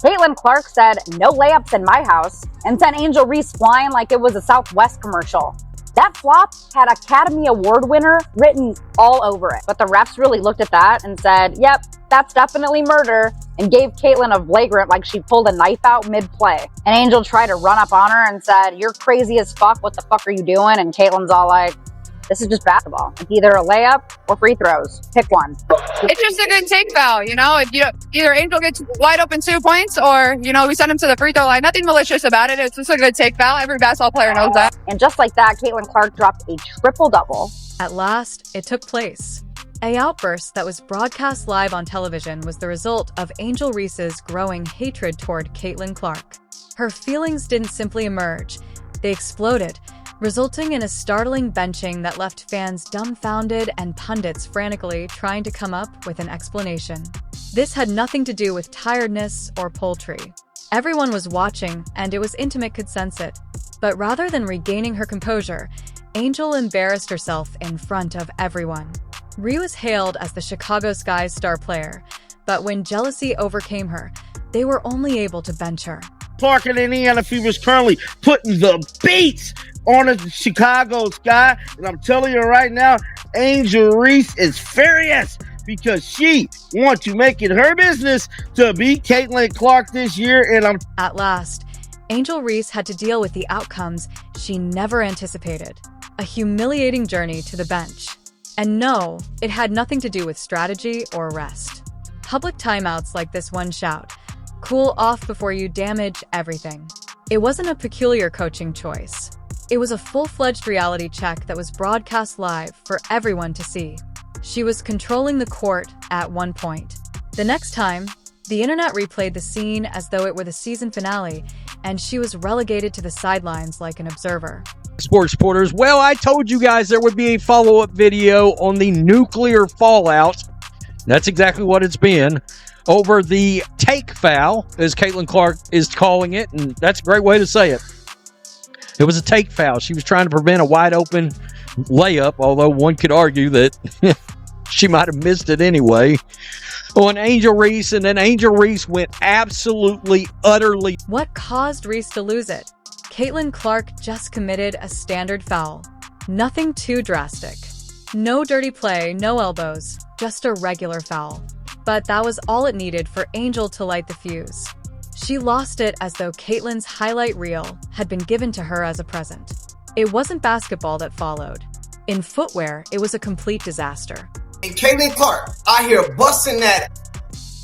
Caitlin Clark said, "No layups in my house," and sent Angel Reese flying like it was a Southwest commercial. That flop had Academy Award winner written all over it. But the refs really looked at that and said, "Yep, that's definitely murder," and gave Caitlin a flagrant like she pulled a knife out mid-play. And Angel tried to run up on her and said, "You're crazy as fuck. What the fuck are you doing?" And Caitlin's all like, "This is just basketball. It's either a layup or free throws. Pick one." It's just a good take foul, you know? Either Angel gets wide open 2 points or, we send him to the free throw line. Nothing malicious about it. It's just a good take foul. Every basketball player knows that. And just like that, Caitlin Clark dropped a triple-double. At last, it took place. A outburst that was broadcast live on television was the result of Angel Reese's growing hatred toward Caitlin Clark. Her feelings didn't simply emerge. They exploded, resulting in a startling benching that left fans dumbfounded and pundits frantically trying to come up with an explanation. This had nothing to do with tiredness or poultry. Everyone was watching, and it was intimate could sense it. But rather than regaining her composure, Angel embarrassed herself in front of everyone. Reese was hailed as the Chicago Sky's star player, but when jealousy overcame her, they were only able to bench her. Clark and Indiana Fever is currently putting the beats on the Chicago Sky. And I'm telling you right now, Angel Reese is furious because she wants to make it her business to beat Caitlin Clark this year. And At last, Angel Reese had to deal with the outcomes she never anticipated. A humiliating journey to the bench. And no, it had nothing to do with strategy or rest. Public timeouts like this one shout, "Cool off before you damage everything." It wasn't a peculiar coaching choice. It was a full-fledged reality check that was broadcast live for everyone to see. She was controlling the court at one point. The next time, the internet replayed the scene as though it were the season finale, and she was relegated to the sidelines like an observer. Sports reporters, well, I told you guys there would be a follow-up video on the nuclear fallout. That's exactly what it's been. Over the take foul, as Caitlin Clark is calling it, and that's a great way to say it. It was a take foul. She was trying to prevent a wide-open layup, although one could argue that she might have missed it anyway, on Angel Reese, and then Angel Reese went absolutely, utterly. What caused Reese to lose it? Caitlin Clark just committed a standard foul. Nothing too drastic. No dirty play, no elbows, just a regular foul. But that was all it needed for Angel to light the fuse. She lost it as though Caitlin's highlight reel had been given to her as a present. It wasn't basketball that followed. In footwear, it was a complete disaster. And Caitlin Clark, I hear busting that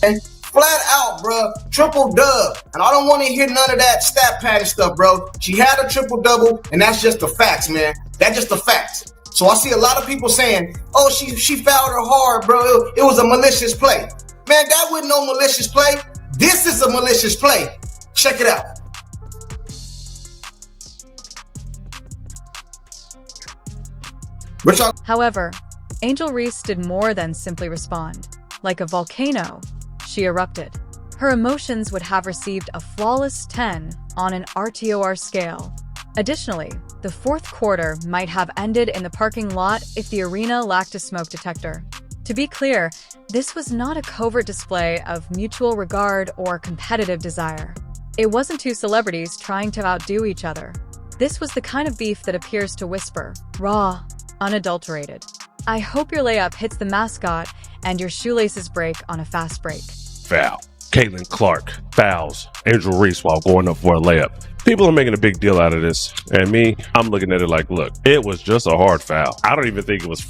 and flat out, bro, triple dub. And I don't want to hear none of that stat padding stuff, bro. She had a triple double, and that's just the facts, man. That's just the facts. So I see a lot of people saying, "Oh, she fouled her hard, bro. It was a malicious play." Man, that wasn't no malicious play. This is a malicious play. Check it out. However, Angel Reese did more than simply respond. Like a volcano, she erupted. Her emotions would have received a flawless 10 on an RTOR scale. Additionally, the fourth quarter might have ended in the parking lot if the arena lacked a smoke detector. To be clear, this was not a covert display of mutual regard or competitive desire. It wasn't two celebrities trying to outdo each other. This was the kind of beef that appears to whisper, raw, unadulterated. I hope your layup hits the mascot and your shoelaces break on a fast break. Foul. Caitlin Clark fouls Angel Reese while going up for a layup. People are making a big deal out of this. And me, I'm looking at it like, look, it was just a hard foul. I don't even think it was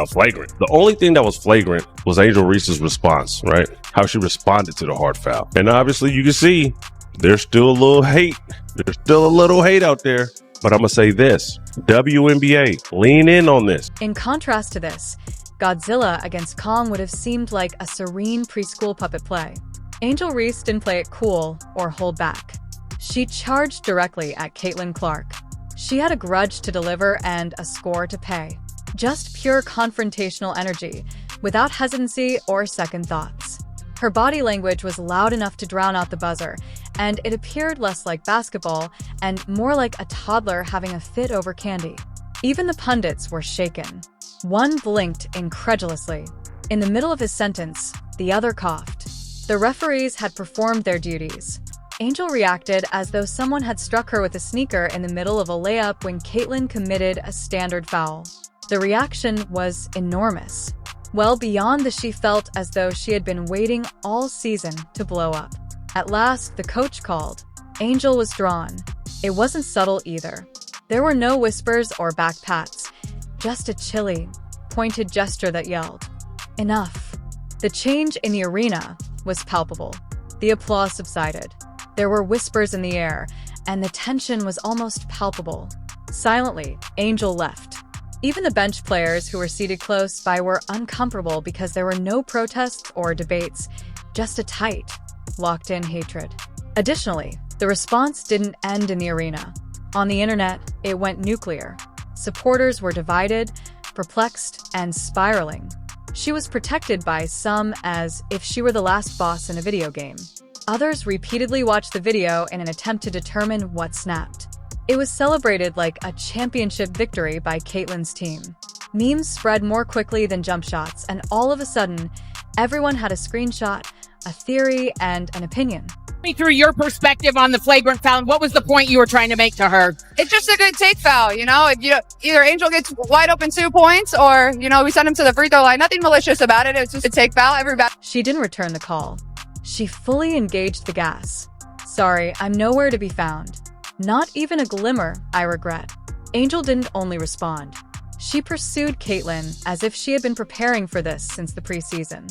flagrant. The only thing that was flagrant was Angel Reese's response, right? How she responded to the hard foul. And obviously you can see there's still a little hate. There's still a little hate out there. But I'm going to say this, WNBA, lean in on this. In contrast to this, Godzilla against Kong would have seemed like a serene preschool puppet play. Angel Reese didn't play it cool or hold back. She charged directly at Caitlin Clark. She had a grudge to deliver and a score to pay. Just pure confrontational energy, without hesitancy or second thoughts. Her body language was loud enough to drown out the buzzer, and it appeared less like basketball and more like a toddler having a fit over candy. Even the pundits were shaken. One blinked incredulously. In the middle of his sentence, the other coughed. The referees had performed their duties. Angel reacted as though someone had struck her with a sneaker in the middle of a layup when Caitlin committed a standard foul. The reaction was enormous, well beyond the she felt as though she had been waiting all season to blow up. At last, the coach called. Angel was drawn. It wasn't subtle either. There were no whispers or back pats, just a chilly, pointed gesture that yelled, "Enough." The change in the arena was palpable. The applause subsided. There were whispers in the air, and the tension was almost palpable. Silently, Angel left. Even the bench players who were seated close by were uncomfortable because there were no protests or debates, just a tight, locked-in hatred. Additionally, the response didn't end in the arena. On the internet, it went nuclear. Supporters were divided, perplexed, and spiraling. She was protected by some as if she were the last boss in a video game. Others repeatedly watched the video in an attempt to determine what snapped. It was celebrated like a championship victory by Caitlin's team. Memes spread more quickly than jump shots, and all of a sudden, everyone had a screenshot, a theory, and an opinion. Me through your perspective on the flagrant foul. What was the point you were trying to make to her? It's just a good take foul, you know? Either Angel gets wide open 2 points or, we send him to the free throw line. Nothing malicious about it. It's just a take foul. She didn't return the call. She fully engaged the gas. "Sorry, I'm nowhere to be found. Not even a glimmer, I regret." Angel didn't only respond. She pursued Caitlin as if she had been preparing for this since the preseason.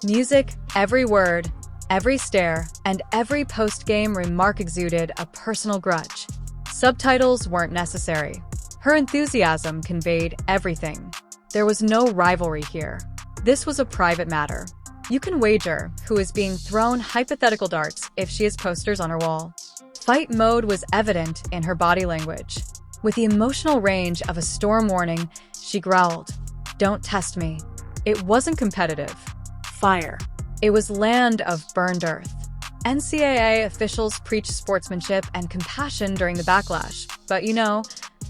Music, every word, every stare, and every post-game remark exuded a personal grudge. Subtitles weren't necessary. Her enthusiasm conveyed everything. There was no rivalry here. This was a private matter. You can wager who is being thrown hypothetical darts if she has posters on her wall. Fight mode was evident in her body language. With the emotional range of a storm warning, she growled, "Don't test me." It wasn't competitive. Fire. It was land of burned earth. NCAA officials preached sportsmanship and compassion during the backlash, but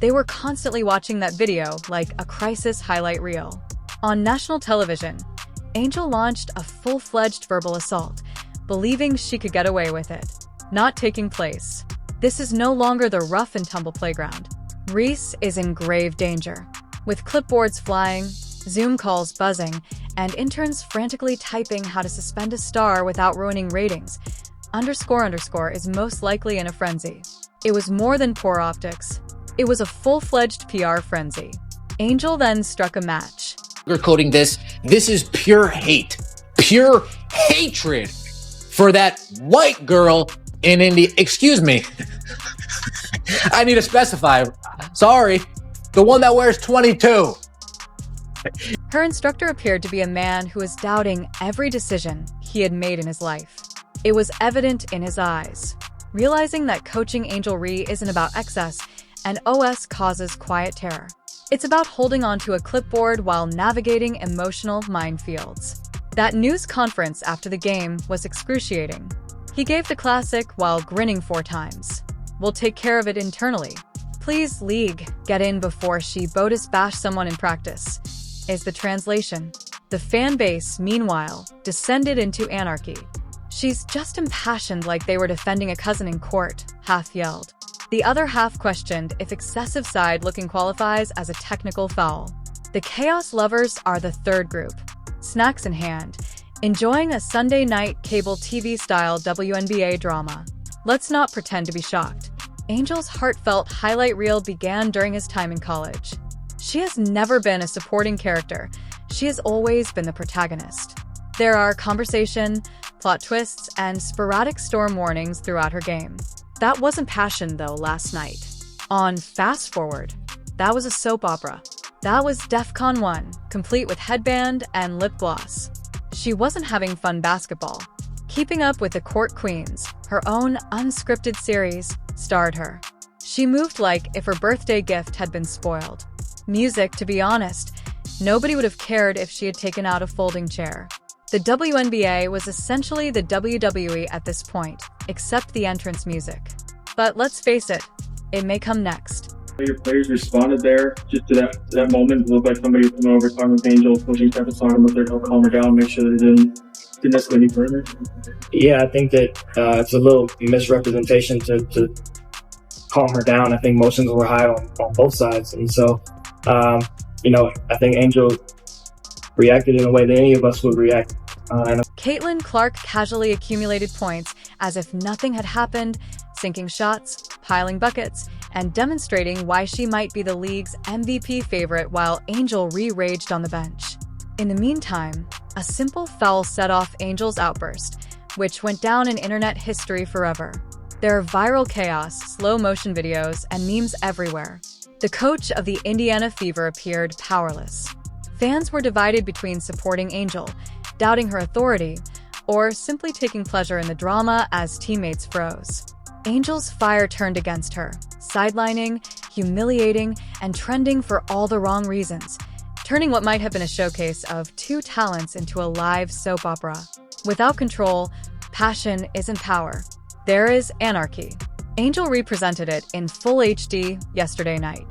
they were constantly watching that video like a crisis highlight reel. On national television, Angel launched a full-fledged verbal assault, believing she could get away with it. Not taking place. This is no longer the rough and tumble playground. Reese is in grave danger. With clipboards flying, Zoom calls buzzing, and interns frantically typing how to suspend a star without ruining ratings, __ is most likely in a frenzy. It was more than poor optics. It was a full-fledged PR frenzy. Angel then struck a match. Sugarcoating this is pure hate. Pure hatred for that white girl in India. Excuse me. I need to specify. Sorry. The one that wears 22. Her instructor appeared to be a man who was doubting every decision he had made in his life. It was evident in his eyes. Realizing that coaching Angel Reese isn't about excess, and OS causes quiet terror. It's about holding onto a clipboard while navigating emotional minefields. That news conference after the game was excruciating. He gave the classic while grinning 4 times. "We'll take care of it internally. Please, league, get in before she Botus bash someone in practice," is the translation. The fan base, meanwhile, descended into anarchy. "She's just impassioned like they were defending a cousin in court," half yelled. The other half questioned if excessive side-looking qualifies as a technical foul. The chaos lovers are the third group, snacks in hand, enjoying a Sunday night cable TV-style WNBA drama. Let's not pretend to be shocked. Angel's heartfelt highlight reel began during his time in college. She has never been a supporting character. She has always been the protagonist. There are conversation, plot twists, and sporadic storm warnings throughout her game. That wasn't passion, though, last night. On Fast Forward, that was a soap opera. That was DEFCON 1, complete with headband and lip gloss. She wasn't having fun basketball. Keeping Up with the Court Queens, her own unscripted series, starred her. She moved like if her birthday gift had been spoiled. Music, to be honest, nobody would have cared if she had taken out a folding chair. The WNBA was essentially the WWE at this point, except the entrance music. But let's face it, it may come next. Your players responded there just to that moment. It looked like somebody was coming over, talking with Angel, pushing steps, talking with her, help calm her down, make sure they didn't Can this go any further? Yeah, I think that it's a little misrepresentation to calm her down. I think emotions were high on both sides. And so, I think Angel reacted in a way that any of us would react. Caitlin Clark casually accumulated points as if nothing had happened, sinking shots, piling buckets, and demonstrating why she might be the league's MVP favorite while Angel re-raged on the bench. In the meantime, a simple foul set off Angel's outburst, which went down in internet history forever. There are viral chaos, slow-motion videos, and memes everywhere. The coach of the Indiana Fever appeared powerless. Fans were divided between supporting Angel, doubting her authority, or simply taking pleasure in the drama as teammates froze. Angel's fire turned against her, sidelining, humiliating, and trending for all the wrong reasons, turning what might have been a showcase of two talents into a live soap opera. Without control, passion isn't power. There is anarchy. Angel represented it in full HD yesterday night.